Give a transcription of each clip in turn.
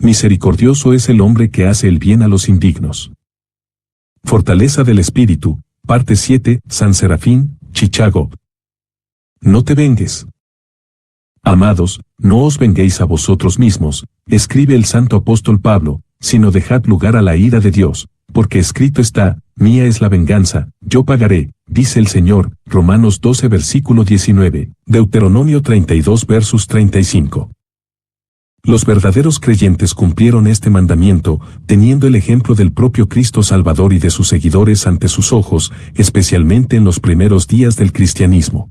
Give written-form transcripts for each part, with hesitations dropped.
Misericordioso es el hombre que hace el bien a los indignos. Fortaleza del Espíritu, parte 7, San Serafín, Chichago. No te vengues. Amados, no os venguéis a vosotros mismos, escribe el santo apóstol Pablo, sino dejad lugar a la ira de Dios, porque escrito está, mía es la venganza, yo pagaré, dice el Señor. Romanos 12 versículo 19, Deuteronomio 32 versos 35. Los verdaderos creyentes cumplieron este mandamiento, teniendo el ejemplo del propio Cristo Salvador y de sus seguidores ante sus ojos, especialmente en los primeros días del cristianismo.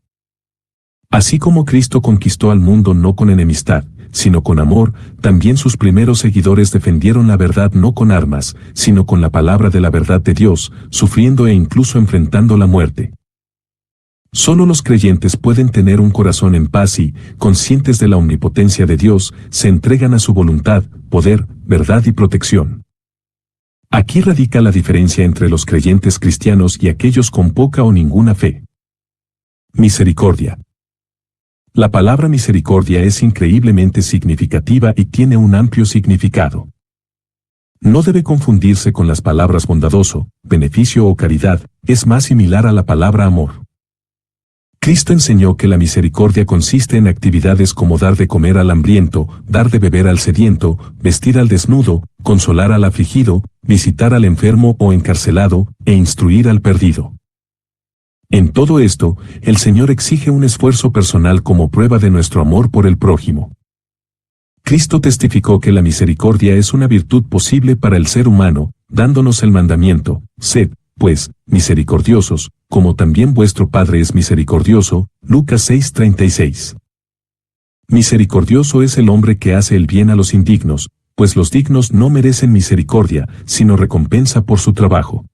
Así como Cristo conquistó al mundo no con enemistad, sino con amor, también sus primeros seguidores defendieron la verdad no con armas, sino con la palabra de la verdad de Dios, sufriendo e incluso enfrentando la muerte. Solo los creyentes pueden tener un corazón en paz y, conscientes de la omnipotencia de Dios, se entregan a su voluntad, poder, verdad y protección. Aquí radica la diferencia entre los creyentes cristianos y aquellos con poca o ninguna fe. Misericordia. La palabra misericordia es increíblemente significativa y tiene un amplio significado. No debe confundirse con las palabras bondadoso, beneficio o caridad, es más similar a la palabra amor. Cristo enseñó que la misericordia consiste en actividades como dar de comer al hambriento, dar de beber al sediento, vestir al desnudo, consolar al afligido, visitar al enfermo o encarcelado, e instruir al perdido. En todo esto, el Señor exige un esfuerzo personal como prueba de nuestro amor por el prójimo. Cristo testificó que la misericordia es una virtud posible para el ser humano, dándonos el mandamiento, sed, pues, misericordiosos, como también vuestro Padre es misericordioso, Lucas 6:36. Misericordioso es el hombre que hace el bien a los indignos, pues los dignos no merecen misericordia, sino recompensa por su trabajo.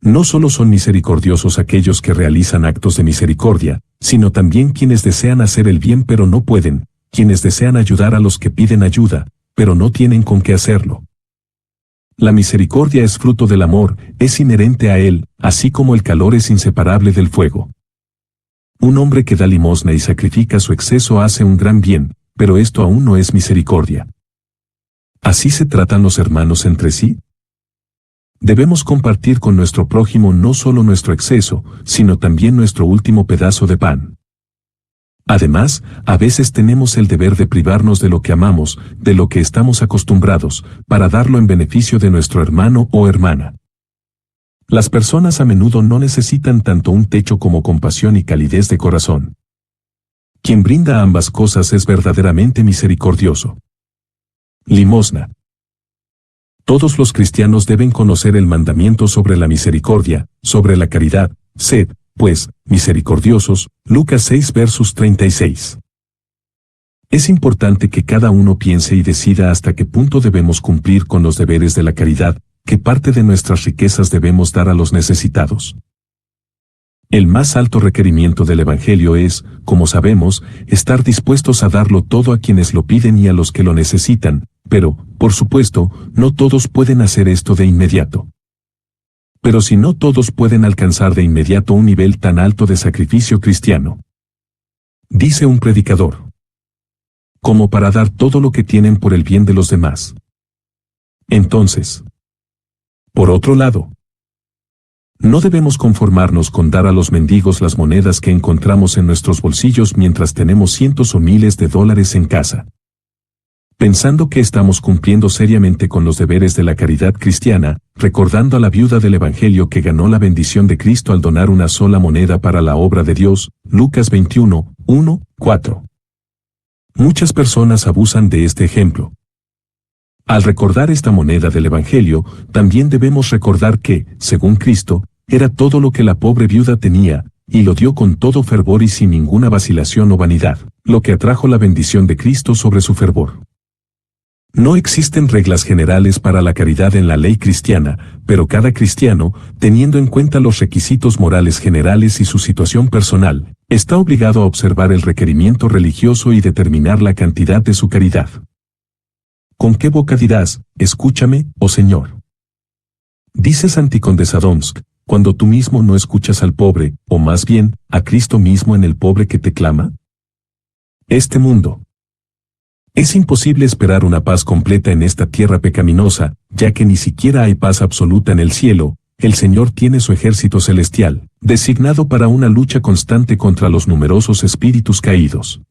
No solo son misericordiosos aquellos que realizan actos de misericordia, sino también quienes desean hacer el bien pero no pueden, quienes desean ayudar a los que piden ayuda, pero no tienen con qué hacerlo. La misericordia es fruto del amor, es inherente a él, así como el calor es inseparable del fuego. Un hombre que da limosna y sacrifica su exceso hace un gran bien, pero esto aún no es misericordia. ¿Así se tratan los hermanos entre sí? Debemos compartir con nuestro prójimo no solo nuestro exceso, sino también nuestro último pedazo de pan. Además, a veces tenemos el deber de privarnos de lo que amamos, de lo que estamos acostumbrados, para darlo en beneficio de nuestro hermano o hermana. Las personas a menudo no necesitan tanto un techo como compasión y calidez de corazón. Quien brinda ambas cosas es verdaderamente misericordioso. Limosna. Todos los cristianos deben conocer el mandamiento sobre la misericordia, sobre la caridad, sed, pues, misericordiosos, Lucas 6 versos 36. Es importante que cada uno piense y decida hasta qué punto debemos cumplir con los deberes de la caridad, qué parte de nuestras riquezas debemos dar a los necesitados. El más alto requerimiento del Evangelio es, como sabemos, estar dispuestos a darlo todo a quienes lo piden y a los que lo necesitan, pero, por supuesto, no todos pueden hacer esto de inmediato. Pero si no todos pueden alcanzar de inmediato un nivel tan alto de sacrificio cristiano. Dice un predicador. Como para dar todo lo que tienen por el bien de los demás. Entonces, por otro lado, no debemos conformarnos con dar a los mendigos las monedas que encontramos en nuestros bolsillos mientras tenemos cientos o miles de dólares en casa. Pensando que estamos cumpliendo seriamente con los deberes de la caridad cristiana, recordando a la viuda del Evangelio que ganó la bendición de Cristo al donar una sola moneda para la obra de Dios, Lucas 21, 1, 4. Muchas personas abusan de este ejemplo. Al recordar esta moneda del Evangelio, también debemos recordar que, según Cristo, era todo lo que la pobre viuda tenía, y lo dio con todo fervor y sin ninguna vacilación o vanidad, lo que atrajo la bendición de Cristo sobre su fervor. No existen reglas generales para la caridad en la ley cristiana, pero cada cristiano, teniendo en cuenta los requisitos morales generales y su situación personal, está obligado a observar el requerimiento religioso y determinar la cantidad de su caridad. ¿Con qué boca dirás, escúchame, oh Señor? Dice Santikon de Sadomsk, cuando tú mismo no escuchas al pobre, o más bien, a Cristo mismo en el pobre que te clama. Este mundo. Es imposible esperar una paz completa en esta tierra pecaminosa, ya que ni siquiera hay paz absoluta en el cielo. El Señor tiene su ejército celestial, designado para una lucha constante contra los numerosos espíritus caídos.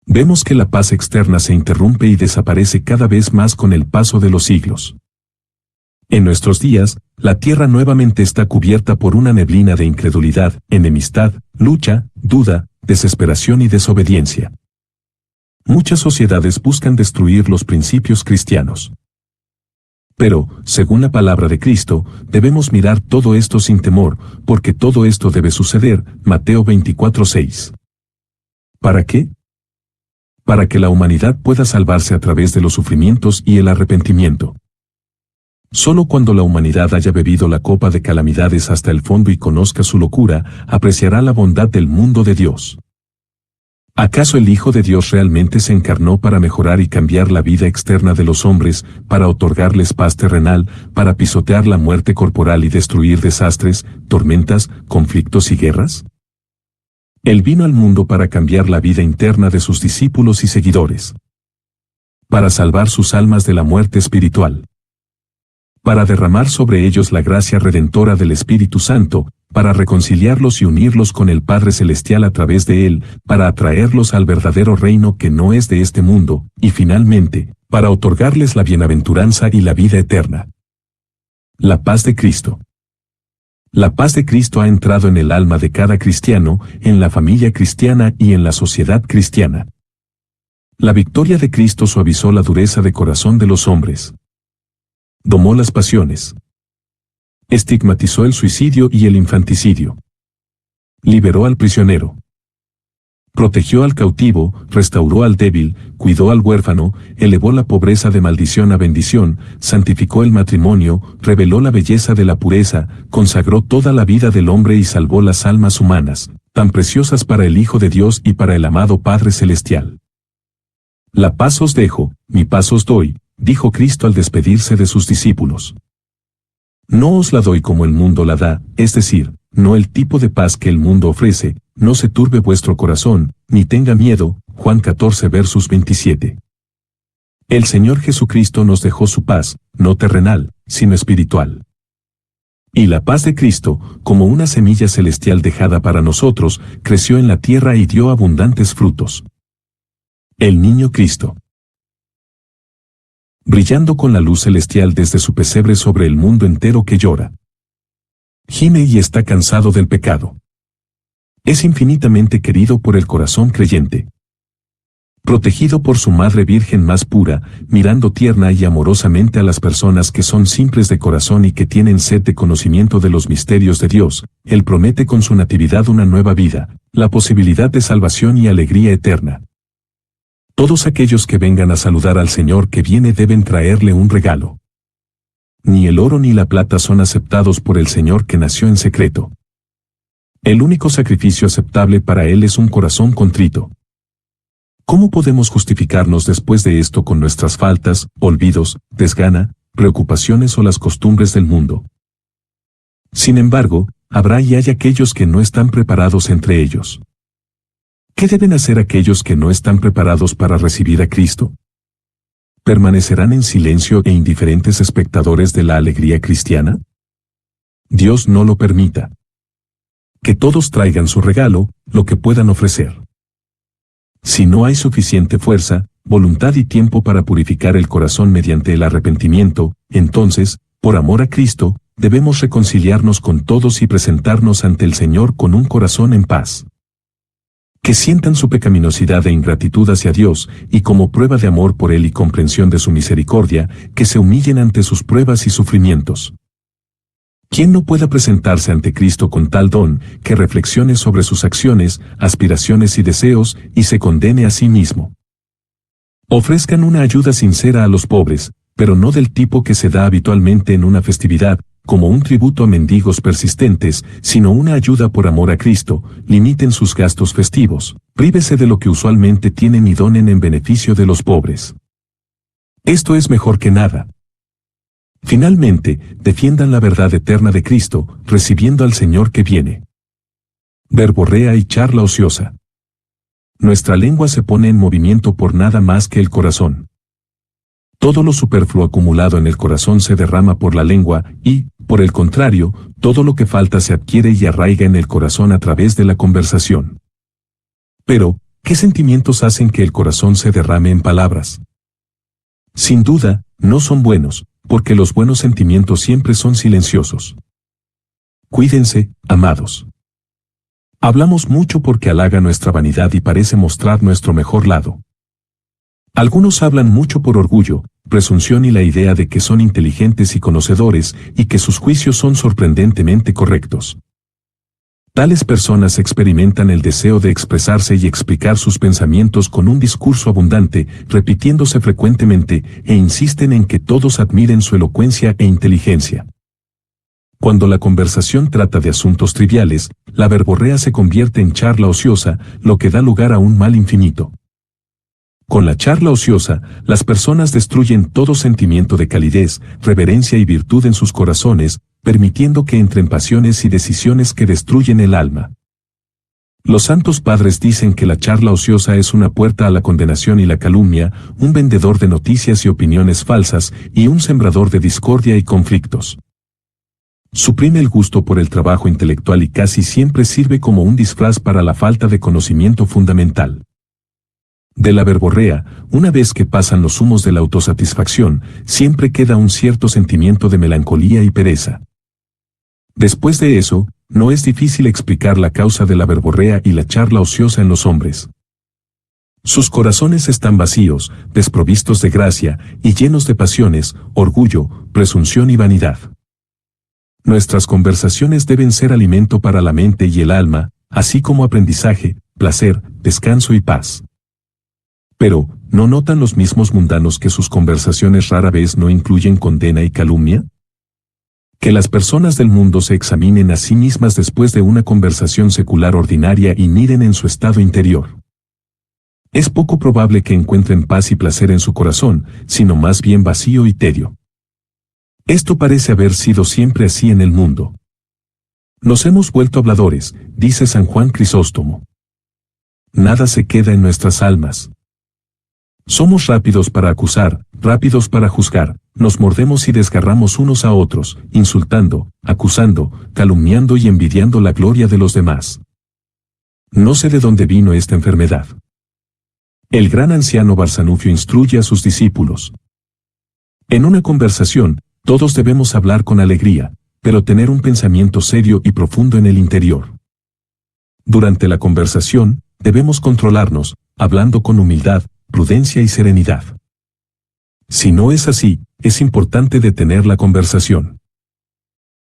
Vemos que la paz externa se interrumpe y desaparece cada vez más con el paso de los siglos. En nuestros días, la tierra nuevamente está cubierta por una neblina de incredulidad, enemistad, lucha, duda, desesperación y desobediencia. Muchas sociedades buscan destruir los principios cristianos. Pero, según la palabra de Cristo, debemos mirar todo esto sin temor, porque todo esto debe suceder, Mateo 24:6. ¿Para qué? Para que la humanidad pueda salvarse a través de los sufrimientos y el arrepentimiento. Solo cuando la humanidad haya bebido la copa de calamidades hasta el fondo y conozca su locura, apreciará la bondad del mundo de Dios. ¿Acaso el Hijo de Dios realmente se encarnó para mejorar y cambiar la vida externa de los hombres, para otorgarles paz terrenal, para pisotear la muerte corporal y destruir desastres, tormentas, conflictos y guerras? Él vino al mundo para cambiar la vida interna de sus discípulos y seguidores. Para salvar sus almas de la muerte espiritual. Para derramar sobre ellos la gracia redentora del Espíritu Santo, para reconciliarlos y unirlos con el Padre Celestial a través de Él, para atraerlos al verdadero reino que no es de este mundo, y finalmente, para otorgarles la bienaventuranza y la vida eterna. La paz de Cristo. La paz de Cristo ha entrado en el alma de cada cristiano, en la familia cristiana y en la sociedad cristiana. La victoria de Cristo suavizó la dureza de corazón de los hombres. Domó las pasiones. Estigmatizó el suicidio y el infanticidio. Liberó al prisionero. Protegió al cautivo, restauró al débil, cuidó al huérfano, elevó la pobreza de maldición a bendición, santificó el matrimonio, reveló la belleza de la pureza, consagró toda la vida del hombre y salvó las almas humanas, tan preciosas para el Hijo de Dios y para el amado Padre Celestial. La paz os dejo, mi paz os doy, dijo Cristo al despedirse de sus discípulos. No os la doy como el mundo la da, es decir, no el tipo de paz que el mundo ofrece, no se turbe vuestro corazón, ni tenga miedo, Juan 14 versos 27. El Señor Jesucristo nos dejó su paz, no terrenal, sino espiritual. Y la paz de Cristo, como una semilla celestial dejada para nosotros, creció en la tierra y dio abundantes frutos. El niño Cristo. Brillando con la luz celestial desde su pesebre sobre el mundo entero que llora. Gime y está cansado del pecado. Es infinitamente querido por el corazón creyente. Protegido por su Madre Virgen más pura, mirando tierna y amorosamente a las personas que son simples de corazón y que tienen sed de conocimiento de los misterios de Dios, Él promete con su natividad una nueva vida, la posibilidad de salvación y alegría eterna. Todos aquellos que vengan a saludar al Señor que viene deben traerle un regalo. Ni el oro ni la plata son aceptados por el Señor que nació en secreto. El único sacrificio aceptable para Él es un corazón contrito. ¿Cómo podemos justificarnos después de esto con nuestras faltas, olvidos, desgana, preocupaciones o las costumbres del mundo? Sin embargo, habrá y hay aquellos que no están preparados entre ellos. ¿Qué deben hacer aquellos que no están preparados para recibir a Cristo? ¿Permanecerán en silencio e indiferentes espectadores de la alegría cristiana? Dios no lo permita. Que todos traigan su regalo, lo que puedan ofrecer. Si no hay suficiente fuerza, voluntad y tiempo para purificar el corazón mediante el arrepentimiento, entonces, por amor a Cristo, debemos reconciliarnos con todos y presentarnos ante el Señor con un corazón en paz. Que sientan su pecaminosidad e ingratitud hacia Dios, y como prueba de amor por Él y comprensión de su misericordia, que se humillen ante sus pruebas y sufrimientos. ¿Quién no pueda presentarse ante Cristo con tal don, que reflexione sobre sus acciones, aspiraciones y deseos, y se condene a sí mismo? Ofrezcan una ayuda sincera a los pobres, pero no del tipo que se da habitualmente en una festividad, como un tributo a mendigos persistentes, sino una ayuda por amor a Cristo. Limiten sus gastos festivos, prívese de lo que usualmente tienen y donen en beneficio de los pobres. Esto es mejor que nada. Finalmente, defiendan la verdad eterna de Cristo, recibiendo al Señor que viene. Verborrea y charla ociosa. Nuestra lengua se pone en movimiento por nada más que el corazón. Todo lo superfluo acumulado en el corazón se derrama por la lengua y, por el contrario, todo lo que falta se adquiere y arraiga en el corazón a través de la conversación. Pero, ¿qué sentimientos hacen que el corazón se derrame en palabras? Sin duda, no son buenos, porque los buenos sentimientos siempre son silenciosos. Cuídense, amados. Hablamos mucho porque halaga nuestra vanidad y parece mostrar nuestro mejor lado. Algunos hablan mucho por orgullo, presunción y la idea de que son inteligentes y conocedores y que sus juicios son sorprendentemente correctos. Tales personas experimentan el deseo de expresarse y explicar sus pensamientos con un discurso abundante, repitiéndose frecuentemente, e insisten en que todos admiren su elocuencia e inteligencia. Cuando la conversación trata de asuntos triviales, la verborrea se convierte en charla ociosa, lo que da lugar a un mal infinito. Con la charla ociosa, las personas destruyen todo sentimiento de calidez, reverencia y virtud en sus corazones, permitiendo que entren pasiones y decisiones que destruyen el alma. Los santos padres dicen que la charla ociosa es una puerta a la condenación y la calumnia, un vendedor de noticias y opiniones falsas, y un sembrador de discordia y conflictos. Suprime el gusto por el trabajo intelectual y casi siempre sirve como un disfraz para la falta de conocimiento fundamental. De la verborrea, una vez que pasan los humos de la autosatisfacción, siempre queda un cierto sentimiento de melancolía y pereza. Después de eso, no es difícil explicar la causa de la verborrea y la charla ociosa en los hombres. Sus corazones están vacíos, desprovistos de gracia, y llenos de pasiones, orgullo, presunción y vanidad. Nuestras conversaciones deben ser alimento para la mente y el alma, así como aprendizaje, placer, descanso y paz. Pero, ¿no notan los mismos mundanos que sus conversaciones rara vez no incluyen condena y calumnia? Que las personas del mundo se examinen a sí mismas después de una conversación secular ordinaria y miren en su estado interior. Es poco probable que encuentren paz y placer en su corazón, sino más bien vacío y tedio. Esto parece haber sido siempre así en el mundo. Nos hemos vuelto habladores, dice San Juan Crisóstomo. Nada se queda en nuestras almas. Somos rápidos para acusar, rápidos para juzgar, nos mordemos y desgarramos unos a otros, insultando, acusando, calumniando y envidiando la gloria de los demás. No sé de dónde vino esta enfermedad. El gran anciano Barsanufio instruye a sus discípulos. En una conversación, todos debemos hablar con alegría, pero tener un pensamiento serio y profundo en el interior. Durante la conversación, debemos controlarnos, hablando con humildad, prudencia y serenidad. Si no es así, es importante detener la conversación.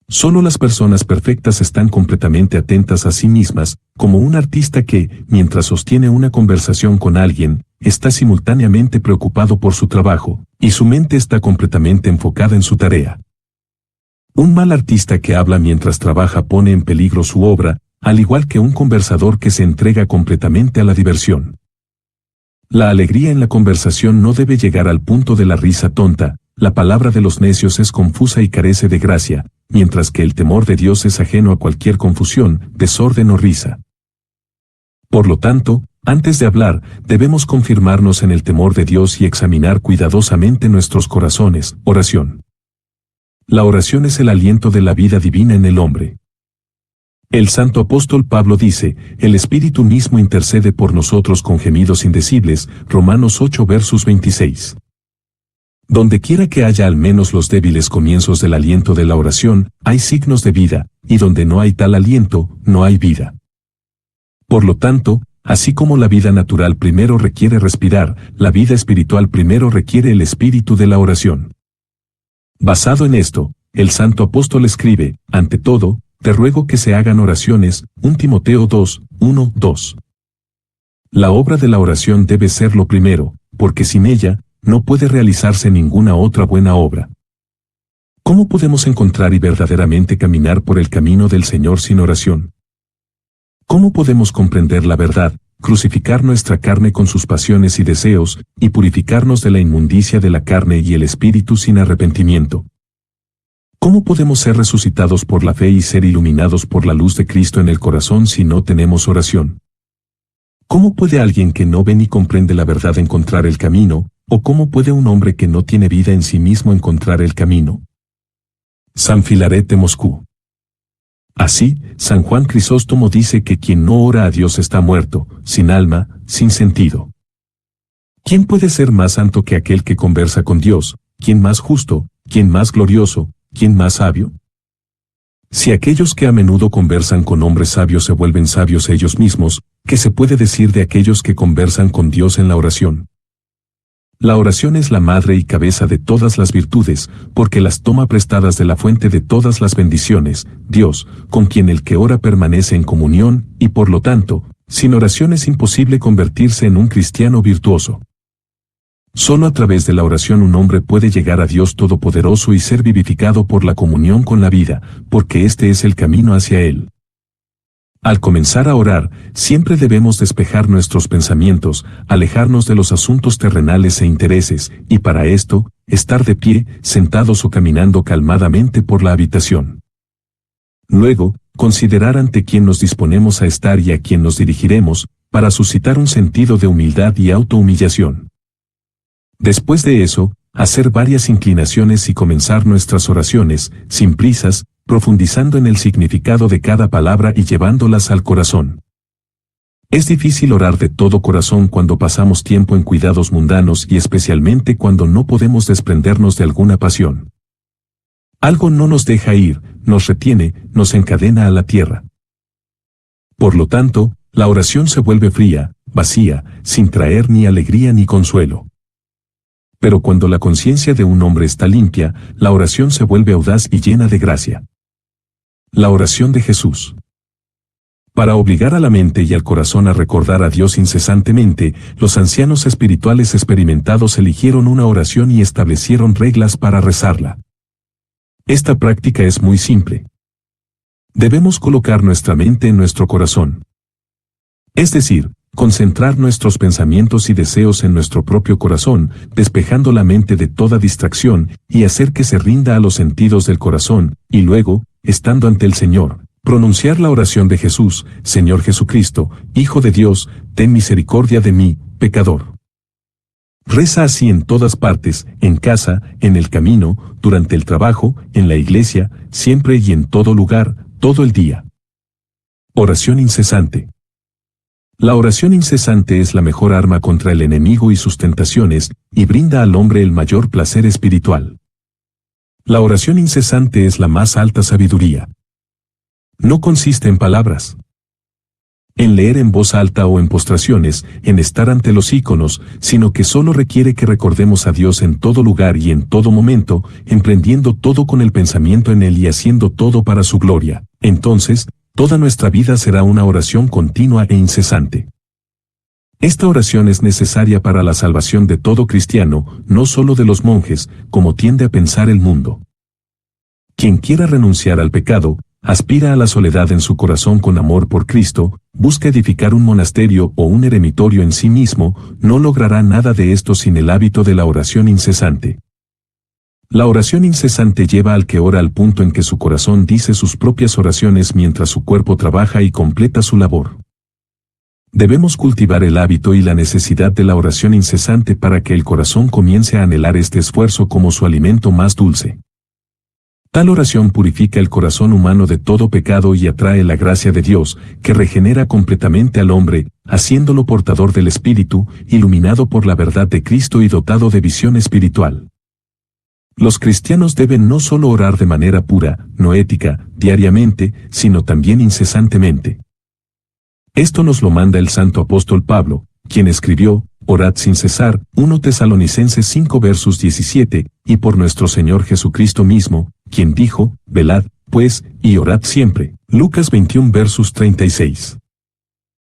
Solo las personas perfectas están completamente atentas a sí mismas, como un artista que, mientras sostiene una conversación con alguien, está simultáneamente preocupado por su trabajo, y su mente está completamente enfocada en su tarea. Un mal artista que habla mientras trabaja pone en peligro su obra, al igual que un conversador que se entrega completamente a la diversión. La alegría en la conversación no debe llegar al punto de la risa tonta, la palabra de los necios es confusa y carece de gracia, mientras que el temor de Dios es ajeno a cualquier confusión, desorden o risa. Por lo tanto, antes de hablar, debemos confirmarnos en el temor de Dios y examinar cuidadosamente nuestros corazones. Oración. La oración es el aliento de la vida divina en el hombre. El santo apóstol Pablo dice, el Espíritu mismo intercede por nosotros con gemidos indecibles, Romanos 8 versos 26. Donde quiera que haya al menos los débiles comienzos del aliento de la oración, hay signos de vida, y donde no hay tal aliento, no hay vida. Por lo tanto, así como la vida natural primero requiere respirar, la vida espiritual primero requiere el espíritu de la oración. Basado en esto, el santo apóstol escribe, ante todo, te ruego que se hagan oraciones, 1 Timoteo 2, 1, 2. La obra de la oración debe ser lo primero, porque sin ella, no puede realizarse ninguna otra buena obra. ¿Cómo podemos encontrar y verdaderamente caminar por el camino del Señor sin oración? ¿Cómo podemos comprender la verdad, crucificar nuestra carne con sus pasiones y deseos, y purificarnos de la inmundicia de la carne y el espíritu sin arrepentimiento? ¿Cómo podemos ser resucitados por la fe y ser iluminados por la luz de Cristo en el corazón si no tenemos oración? ¿Cómo puede alguien que no ve ni comprende la verdad encontrar el camino, o cómo puede un hombre que no tiene vida en sí mismo encontrar el camino? San Filaret de Moscú. Así, San Juan Crisóstomo dice que quien no ora a Dios está muerto, sin alma, sin sentido. ¿Quién puede ser más santo que aquel que conversa con Dios? ¿Quién más justo? ¿Quién más glorioso? ¿Quién más sabio? Si aquellos que a menudo conversan con hombres sabios se vuelven sabios ellos mismos, ¿qué se puede decir de aquellos que conversan con Dios en la oración? La oración es la madre y cabeza de todas las virtudes, porque las toma prestadas de la fuente de todas las bendiciones, Dios, con quien el que ora permanece en comunión, y por lo tanto, sin oración es imposible convertirse en un cristiano virtuoso. Solo a través de la oración un hombre puede llegar a Dios Todopoderoso y ser vivificado por la comunión con la vida, porque este es el camino hacia Él. Al comenzar a orar, siempre debemos despejar nuestros pensamientos, alejarnos de los asuntos terrenales e intereses, y para esto, estar de pie, sentados o caminando calmadamente por la habitación. Luego, considerar ante quién nos disponemos a estar y a quién nos dirigiremos, para suscitar un sentido de humildad y autohumillación. Después de eso, hacer varias inclinaciones y comenzar nuestras oraciones, sin prisas, profundizando en el significado de cada palabra y llevándolas al corazón. Es difícil orar de todo corazón cuando pasamos tiempo en cuidados mundanos y especialmente cuando no podemos desprendernos de alguna pasión. Algo no nos deja ir, nos retiene, nos encadena a la tierra. Por lo tanto, la oración se vuelve fría, vacía, sin traer ni alegría ni consuelo. Pero cuando la conciencia de un hombre está limpia, la oración se vuelve audaz y llena de gracia. La oración de Jesús. Para obligar a la mente y al corazón a recordar a Dios incesantemente, los ancianos espirituales experimentados eligieron una oración y establecieron reglas para rezarla. Esta práctica es muy simple. Debemos colocar nuestra mente en nuestro corazón. Es decir, concentrar nuestros pensamientos y deseos en nuestro propio corazón, despejando la mente de toda distracción, y hacer que se rinda a los sentidos del corazón, y luego, estando ante el Señor, pronunciar la oración de Jesús: Señor Jesucristo, Hijo de Dios, ten misericordia de mí, pecador. Reza así en todas partes, en casa, en el camino, durante el trabajo, en la iglesia, siempre y en todo lugar, todo el día. Oración incesante. La oración incesante es la mejor arma contra el enemigo y sus tentaciones, y brinda al hombre el mayor placer espiritual. La oración incesante es la más alta sabiduría. No consiste en palabras, en leer en voz alta o en postraciones, en estar ante los íconos, sino que solo requiere que recordemos a Dios en todo lugar y en todo momento, emprendiendo todo con el pensamiento en Él y haciendo todo para su gloria. Entonces, toda nuestra vida será una oración continua e incesante. Esta oración es necesaria para la salvación de todo cristiano, no solo de los monjes, como tiende a pensar el mundo. Quien quiera renunciar al pecado, aspira a la soledad en su corazón con amor por Cristo, busca edificar un monasterio o un eremitorio en sí mismo, no logrará nada de esto sin el hábito de la oración incesante. La oración incesante lleva al que ora al punto en que su corazón dice sus propias oraciones mientras su cuerpo trabaja y completa su labor. Debemos cultivar el hábito y la necesidad de la oración incesante para que el corazón comience a anhelar este esfuerzo como su alimento más dulce. Tal oración purifica el corazón humano de todo pecado y atrae la gracia de Dios, que regenera completamente al hombre, haciéndolo portador del Espíritu, iluminado por la verdad de Cristo y dotado de visión espiritual. Los cristianos deben no solo orar de manera pura, noética, diariamente, sino también incesantemente. Esto nos lo manda el santo apóstol Pablo, quien escribió: Orad sin cesar, 1 Tesalonicenses 5 versos 17, y por nuestro Señor Jesucristo mismo, quien dijo: Velad, pues, y orad siempre. Lucas 21 versos 36.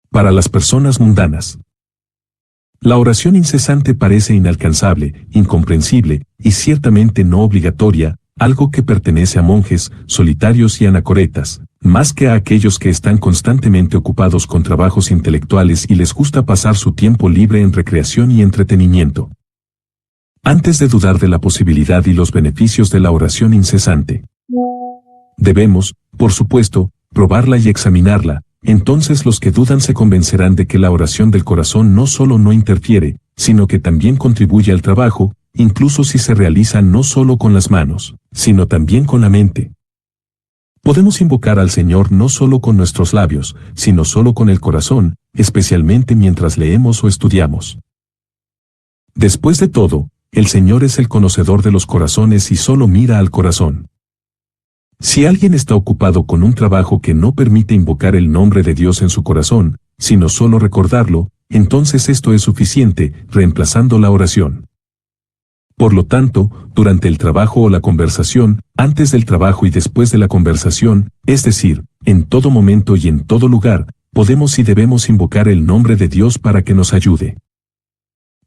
Para las personas mundanas, la oración incesante parece inalcanzable, incomprensible, y ciertamente no obligatoria, algo que pertenece a monjes, solitarios y anacoretas, más que a aquellos que están constantemente ocupados con trabajos intelectuales y les gusta pasar su tiempo libre en recreación y entretenimiento. Antes de dudar de la posibilidad y los beneficios de la oración incesante, debemos, por supuesto, probarla y examinarla, entonces los que dudan se convencerán de que la oración del corazón no solo no interfiere, sino que también contribuye al trabajo, incluso si se realiza no solo con las manos, sino también con la mente. Podemos invocar al Señor no solo con nuestros labios, sino solo con el corazón, especialmente mientras leemos o estudiamos. Después de todo, el Señor es el conocedor de los corazones y solo mira al corazón. Si alguien está ocupado con un trabajo que no permite invocar el nombre de Dios en su corazón, sino solo recordarlo, entonces esto es suficiente, reemplazando la oración. Por lo tanto, durante el trabajo o la conversación, antes del trabajo y después de la conversación, es decir, en todo momento y en todo lugar, podemos y debemos invocar el nombre de Dios para que nos ayude.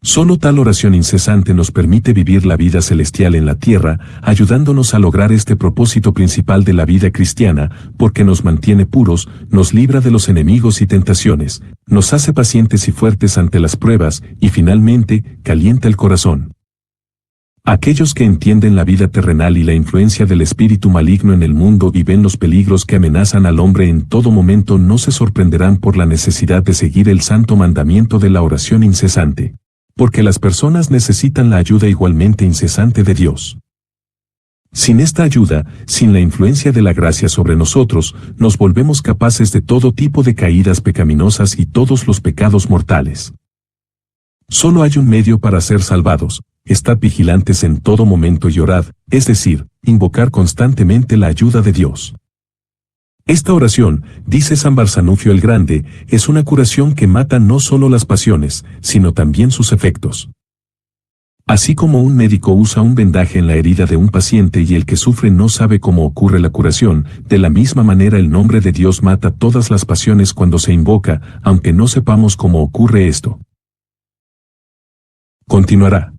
Solo tal oración incesante nos permite vivir la vida celestial en la tierra, ayudándonos a lograr este propósito principal de la vida cristiana, porque nos mantiene puros, nos libra de los enemigos y tentaciones, nos hace pacientes y fuertes ante las pruebas, y finalmente, calienta el corazón. Aquellos que entienden la vida terrenal y la influencia del espíritu maligno en el mundo y ven los peligros que amenazan al hombre en todo momento no se sorprenderán por la necesidad de seguir el santo mandamiento de la oración incesante. Porque las personas necesitan la ayuda igualmente incesante de Dios. Sin esta ayuda, sin la influencia de la gracia sobre nosotros, nos volvemos capaces de todo tipo de caídas pecaminosas y todos los pecados mortales. Solo hay un medio para ser salvados: estad vigilantes en todo momento y orad, es decir, invocar constantemente la ayuda de Dios. Esta oración, dice San Barsanufio el Grande, es una curación que mata no solo las pasiones, sino también sus efectos. Así como un médico usa un vendaje en la herida de un paciente y el que sufre no sabe cómo ocurre la curación, de la misma manera el nombre de Dios mata todas las pasiones cuando se invoca, aunque no sepamos cómo ocurre esto. Continuará.